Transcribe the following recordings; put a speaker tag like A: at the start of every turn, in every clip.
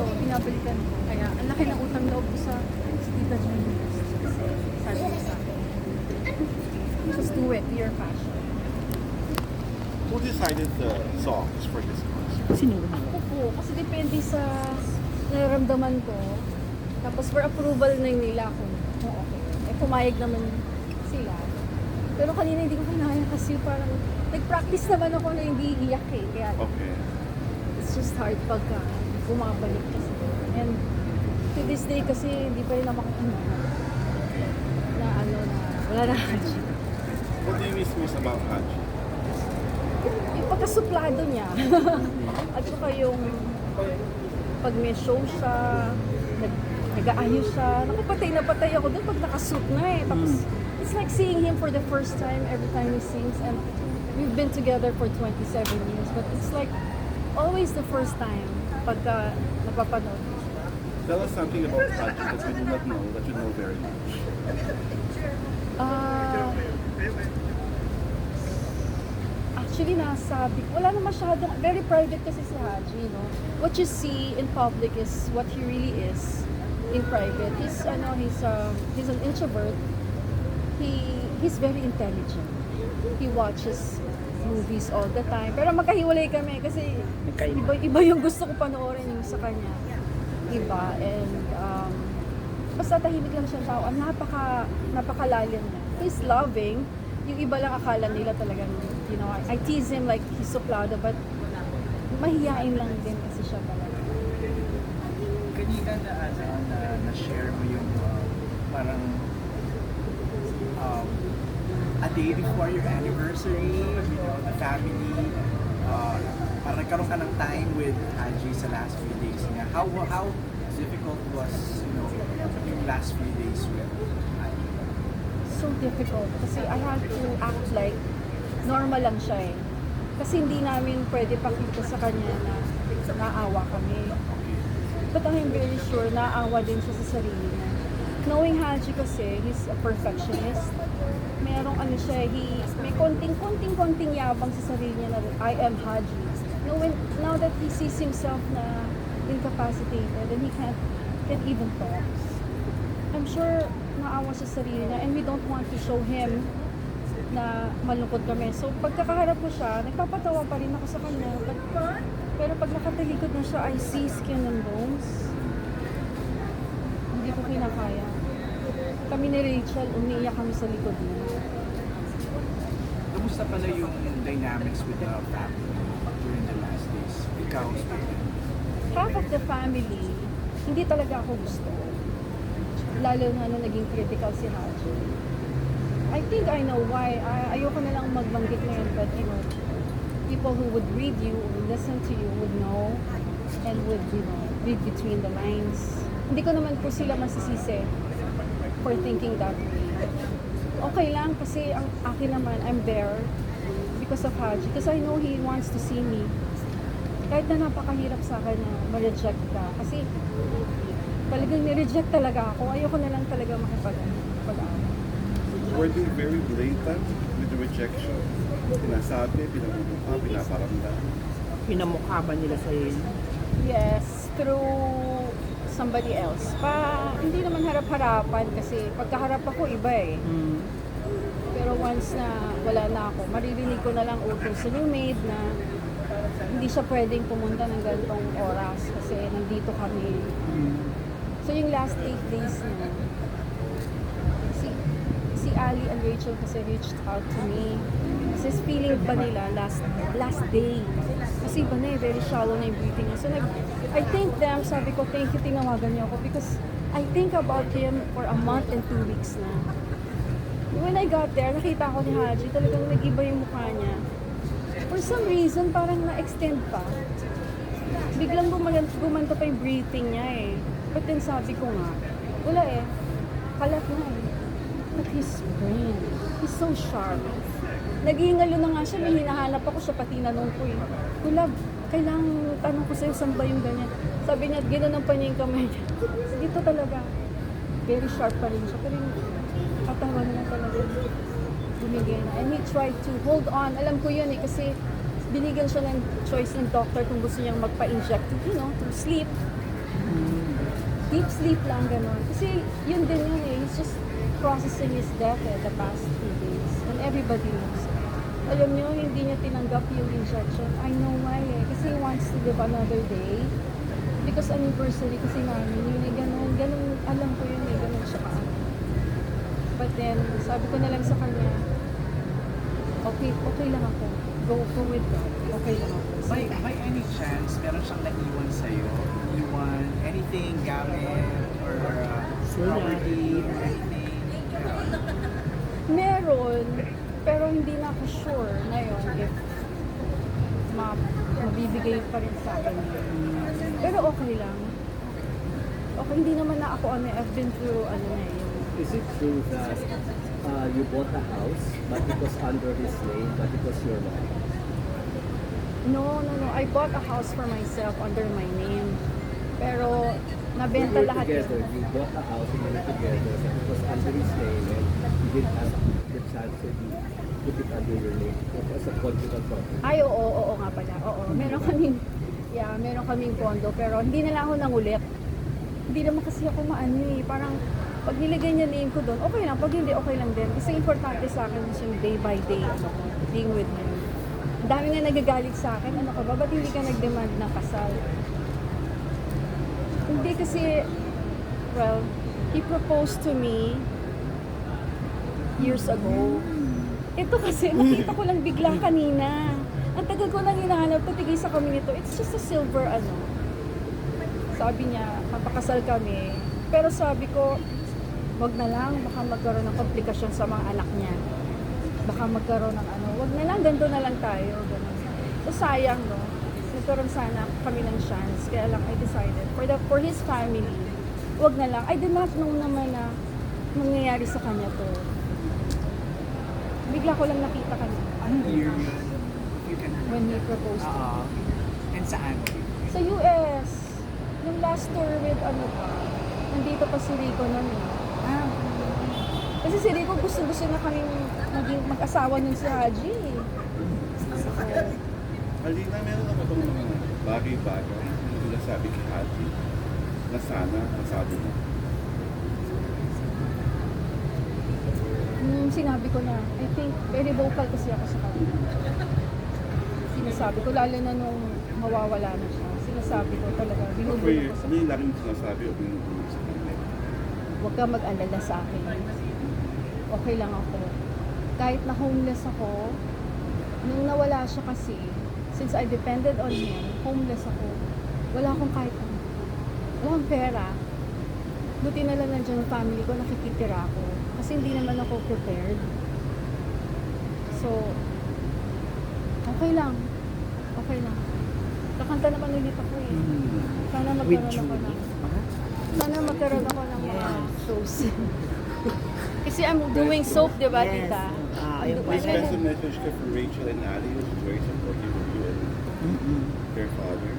A: ito, binabalikan ko. Kaya ang laki ng utang loob ko sa Tita Julie. Kasi sabi ko sa akin, just do it, your passion.
B: Who decided the songs for this concert?
C: Sino?
A: Ako po, kasi depende sa nararamdaman ko. Tapos for approval na nila kung okay. Eh pumayag naman sila. Pero kanina hindi ko kinaya kasi parang nag-practice naman ako na hindi iiyak eh. Kaya
B: Okay.
A: it's just hard pagka bumabalik kasi. And to this day kasi hindi pa rin ako na wala na Haji.
B: What do you miss about Haji?
A: Yung pagkasuplado niya. At saka yung pag may show siya, nag-aayos siya. Nakapatay na patay ako doon pag nakasuit na eh. Tapos it's like seeing him for the first time every time he sings. And we've been together for 27 years. But it's like always the first time pagka napapanood ko siya.
B: Tell us something about Haji that we do not know, that you know very much.
A: Actually, nasabi ko, wala na masyadong, very private kasi si Haji, no? What you see in public is what he really is in private. He's an introvert. He's very intelligent. He watches movies all the time. Pero magkahiwalay kami kasi iba yung gusto ko panoorin yung sa kanya. Iba. And basta tahimik lang siyang tao. Napakalalim niya. He's loving. Yung iba lang akala nila talagang, I tease him like he's suplado, but mahihain lang din kasi siya talaga.
C: Kanina na-share mo yung parang a day before your anniversary, the family, parang nagkaroon ka ng time with Haji sa last few days niya. How difficult was, yung last few days with Haji?
A: So difficult kasi I had to act like normal lang siya eh. Kasi hindi namin pwede pakita sa kanya na naawa kami. But I'm very sure naawa din siya sa sarili niya. Knowing Haji kasi, he's a perfectionist. Merong siya, may konting yabang sa sarili niya na I am Haji. Now that he sees himself na incapacitated and he can't even talk. I'm sure naawa siya sa sarili niya and we don't want to show him na malungkot kami. So pagkakaharap ko siya, nagpapatawa pa rin ako sa kanya. Pero pag nakatalikod na siya, I see skin and bones. Hindi ko kinakaya. Kami ni Rachel, umiiyak kami sa likod niya.
C: Kumusta pala yung dynamics with the family during the last days? Ikaw,
A: Half of the family, hindi talaga ako gusto. Lalo na naging critical si Haji. I think I know why. Ayoko na lang magbanggit ngayon, but people who would read you or listen to you would know and would, read between the lines. Hindi ko naman po sila masisisi for thinking that way. Okay lang kasi ang akin naman, I'm there because of Haji. Because I know he wants to see me. Kahit na napakahirap sa akin na ma-reject ka. Kasi talagang ni-reject talaga ako. Ayoko na lang talaga makipag-away.
B: Were they very blatant with the rejection? Pinasabi, pinamumukha, pinaparamdam?
D: Pinamukha ba nila sa'yo?
A: Yes, through somebody else. Hindi naman harap-harapan kasi pagkaharap ako iba eh. Pero once na wala na ako, maririnig ko na lang utos sa new maid na hindi siya pwedeng pumunta ng ganitong oras kasi nandito kami. So yung last 8 days na, si Ali and Rachel kasi reached out to me. Kasi feeling ba nila last day. Kasi ba na very shallow na yung breathing niya. So I thank them, sabi ko thank you, tinawagan niyo ako because I think about him for a month and 2 weeks na. When I got there, nakita ko ni Haji, talagang nag-iba yung mukha niya. For some reason, parang na-extend pa. Biglang gumanta pa yung breathing niya eh. But then sabi ko nga, wala eh. Kalat na eh. But his brain, he's so sharp. Naghihingalo na nga siya, may hinahanap ako siya, pati nanong ko eh. Kulab, kailangan tanong ko sa'yo, saan ba yung ganyan? Sabi niya, ginanon pa niya yung kamay niya. Dito talaga, very sharp pa rin siya. Pero yung katawan niya talaga, bumigay na. And he tried to hold on. Alam ko yun eh, kasi binigyan siya ng choice ng doctor kung gusto niyang magpa-inject, to sleep. Deep sleep lang, gano'n. Kasi yun din yun eh. He's just processing his death the past few days. And everybody knows. Alam niyo, hindi niya tinanggap yung injection. I know why eh. Kasi he wants to live another day. Because anniversary kasi namin, yun eh, ganun, alam ko yun eh, ganun siya ka. But then, sabi ko na lang sa kanya, okay lang ako. Go with God. Okay lang ako.
C: By any chance, meron siyang naiwan sa'yo? Iwan, anything, gamit, or property, or anything?
A: Meron, pero hindi na ako sure ngayon if mabibigay pa rin sa akin. Pero okay lang. Okay, hindi naman na ako, I've been through,
E: Is it true that you bought a house, but it was under his name, but it was your mom?
A: No. I bought a house for myself under my name. Pero, nabenta
E: You were
A: lahat
E: together,
A: yun.
E: you bought a house, you were together, but it was under his name, and you didn't have the chance to put it under your name. It was a conjugal property.
A: Ay, oo nga pala. Oo, meron kaming condo, pero hindi na lang ako nangulit. Hindi naman kasi ako parang pag nilagay niya name ko doon, okay lang. Pag hindi, okay lang din. Kasi importante sa akin is yung day by day, being with him. Ang dami nga nagagalit sa akin, ano ka ba? Ba't hindi ka nag-demand ng kasal? Hindi kasi, well, he proposed to me years ago. Ito kasi, nakita ko lang bigla kanina. Ang tagal ko lang hinahanap, patigay sa kami nito. It's just a silver, Sabi niya, papakasal kami. Pero sabi ko, wag na lang, baka magkaroon ng komplikasyon sa mga anak niya. Baka magkaroon ng wag na lang, ganito na lang tayo. Ganun. So sayang, no? Nagkaroon sana kami ng chance. Kaya lang, I decided, for his family, wag na lang. I did not know naman na mangyayari sa kanya to. Bigla ko lang nakita kanina.
C: Anong year yun? You can
A: When he proposed to me.
C: And saan?
A: Sa US, yung last tour with nandito pa si Rico nun eh. Kasi si Rico gusto na kaming maging mag-asawa nun si Haji eh.
B: Alina, meron ako itong mga bagay-bagay na sinasabi kay Haji na sana masabi mo.
A: Sinabi ko na, I think, very vocal kasi ako sa kanya. Sinasabi ko, lalo na nung mawawala na siya. Sinasabi ko talaga, binubulong ko sa
B: Ano yung laging sinasabi o binubulong sa kanya?
A: huwag ka mag-alala sa akin. Okay lang ako. Kahit na homeless ako, nung nawala siya kasi, since I depended on him, homeless ako. Wala akong kahit ano. Wala akong pera. Buti na lang nandiyan yung family ko, nakikitira ako. Kasi hindi naman ako prepared. So, okay lang. Okay lang. Kakanta naman ulit ako eh. Sana magkaroon ako ng... Sana magkaroon ako ng mga shows. Kasi I'm doing soap, di ba, tita?
D: Yung
B: May
A: Ano
B: special
A: yun?
B: message ka for Rachel and Ali who's very supportive of you and their father.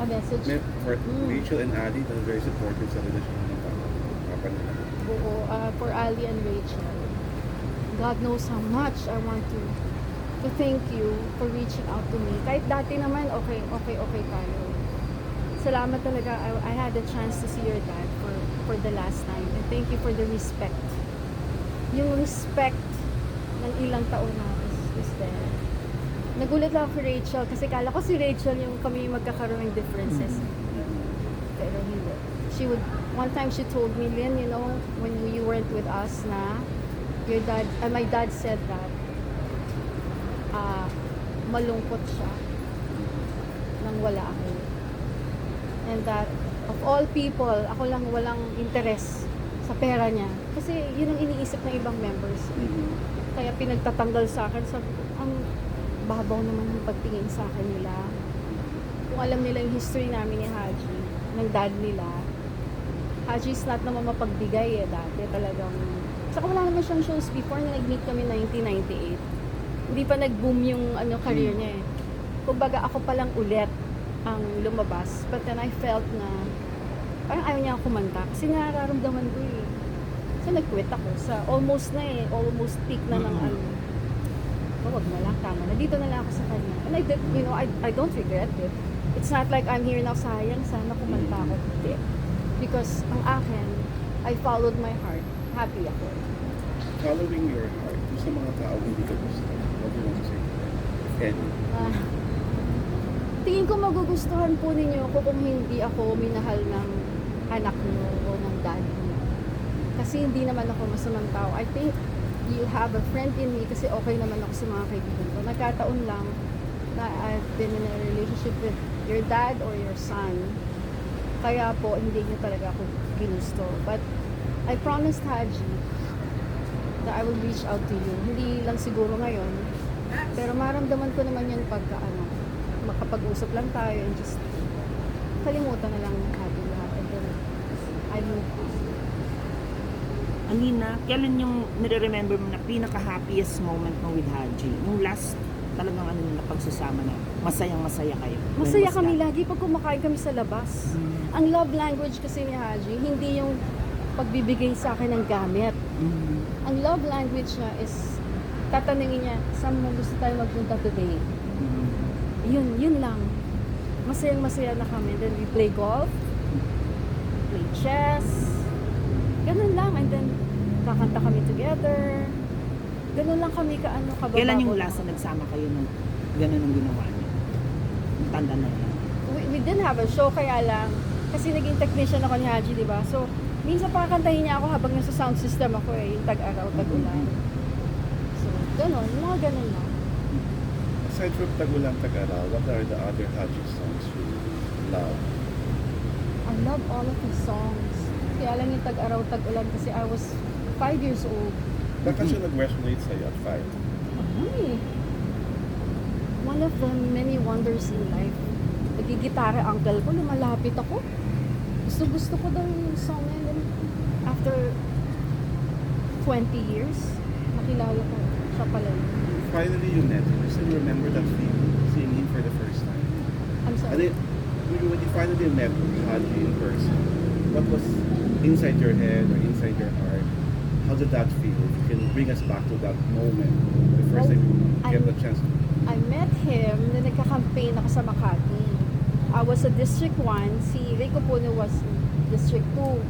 A: A message?
B: For Rachel and Ali, na very supportive sa relasyon ng papa nila.
A: Oo, for Ali and Rachel. God knows how much I want to thank you for reaching out to me. Kahit dati naman, okay tayo. Salamat talaga. I had a chance to see your dad for the last time. And thank you for the respect. Yung respect ng ilang taon na is there. Nagulat lang ako kay Rachel kasi kala ko si Rachel yung kami magkakaroon ng differences. Pero hindi. One time she told me, Lynn, you know, when you weren't with us na, your dad, my dad said that, malungkot siya nang wala ako. And that, of all people, ako lang walang interes sa pera niya. Kasi yun ang iniisip ng ibang members. Kaya pinagtatanggal sa akin, sabi ko, ang babaw naman ng pagtingin sa akin nila. Kung alam nila yung history namin ni Haji, ng dad nila, Haji is not naman mapagbigay dati talagang. Saka wala naman siyang shows before na nag-meet kami 1998. Hindi pa nag-boom yung career niya eh. Kumbaga ako pa lang ulit ang lumabas. But then I felt na parang ayaw niya kumanta kasi nararamdaman ko eh. So nag-quit ako sa almost peak na ng wag na lang, tama na. Dito na lang ako sa kanya. And I did, I don't regret it. It's not like I'm here now, sayang, sana kumanta ako. Hindi. Because ang akin, I followed my heart. Happy ako.
B: Following your heart, yung sa mga tao hindi ka gusto, what do you want to say? And
A: Ah, tingin ko magugustuhan po ninyo ako kung hindi ako minahal ng anak niyo o ng dad niyo. Kasi hindi naman ako masamang tao. I think you have a friend in me kasi okay naman ako sa mga kaibigan ko. Nagkataon lang na I've been in a relationship with your dad or your son. Kaya po, hindi niyo talaga ako ginusto. But I promised Haji that I will reach out to you. Hindi lang siguro ngayon, pero maramdaman ko naman yun pagka makapag-usap lang tayo and just kalimutan na lang natin lahat. And then, I move on.
D: Alina, kailan yung nire-remember mo na pinaka-happiest moment mo with Haji? Yung last talagang na pagsasama na masayang-masaya kayo?
A: Masaya
D: When was
A: kami
D: that?
A: lagi pag kumakain kami sa labas. Ang love language kasi ni Haji, hindi yung pagbibigay sa akin ng gamit.
D: Mhm.
A: Ang love language niya is tatanungin niya, saan mo gusto tayo magpunta today?
D: Mhm.
A: Yun lang. Masayang-masaya na kami. Then we play golf, play chess, ganun lang. And then, kakanta kami together. Ganun lang kami kabababo.
D: Kailan yung last na nagsama kayo nung gano'n ang ginawa niyo? Yung tanda na yan.
A: We didn't have a show, kaya lang, kasi naging technician ako ni Haji, di ba? So, minsan pakakantahin niya ako habang nasa sound system ako yung tag-araw, tag-ulan. So, ganun, mga ganun lang.
B: aside from Tagulang Tagaraw, what are the other Haji songs you love?
A: I love all of his songs. Kaya lang yung tag-araw, tag-ulan kasi I was 5 years old.
B: Bakit siya nag-resonate sa'yo at 5?
A: Ay, one of the many wonders in life. Nagigitara uncle ko, lumalapit ako. Gusto ko daw yung song na yun. After 20 years, nakilala ko siya pala yun.
B: Finally, you met him. I still remember that feeling, seeing him for the first time.
A: I'm
B: And
A: sorry.
B: then, when you finally met Haji in person, what was inside your head or inside your heart? How did that feel? If you can bring us back to that moment, the first time you get the chance to
A: I met him na nagka-campaign ako sa Makati. I was sa District 1, si Rico Puno was in District 2.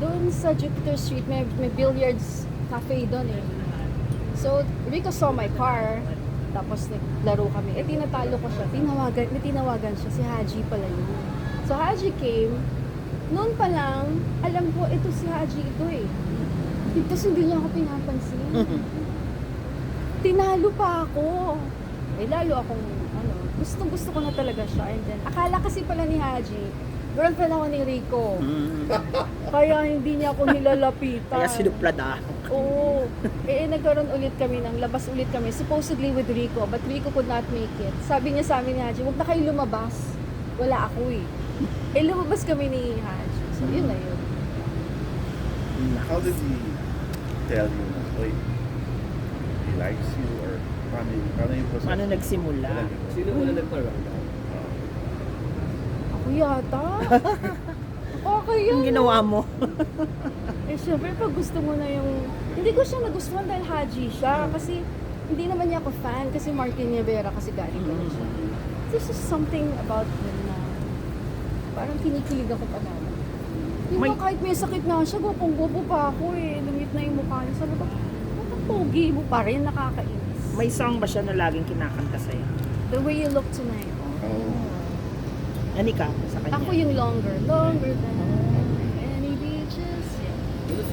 A: Doon sa Jupiter Street, may billiards cafe doon eh. So, Rico saw my car, tapos naglaro kami. Eh, tinatalo ko siya. May tinawagan siya, si Haji pala yun. So, Haji came. Noon pa lang, alam ko, ito si Haji ito eh. Tapos hindi niya ako pinapansin. Tinalo pa ako. Eh, lalo akong, gusto ko na talaga siya. And then, akala kasi pala ni Haji, girlfriend ako ni Rico. Kaya hindi niya ako nilalapitan.
D: Kaya sinuplada.
A: Oo. Nagkaroon ulit kami labas ulit kami, supposedly with Rico, but Rico could not make it. Sabi niya sa amin ni Haji, huwag na kayo lumabas. Wala ako eh. Lumabas kami ni Haji. So, yun na yun.
B: How did he tell you na, wait, he likes you or paano yung process?
D: Paano nagsimula?
E: Sino una nagpa-rundown?
A: Ako yata. Okay yun.
D: Yung ginawa mo?
A: Syempre, pag gusto mo na yung... Hindi ko siya nagustuhan dahil Haji siya. Kasi hindi naman niya ako fan. Kasi Martin Rivera kasi galing ko siya. There's just something about him na parang kinikilig ako palala. Yung
D: May-
A: kahit may sakit na siya, gupong-gupo pa ako eh. Lumit na yung mukha niya. Sabi ko, bakit pogi mo pa rin? Nakakainis.
D: May song ba siya na laging kinakanta sa'yo?
A: The Way You Look Tonight.
B: Oh.
D: Ani ka sa kanya?
A: Ako yung longer than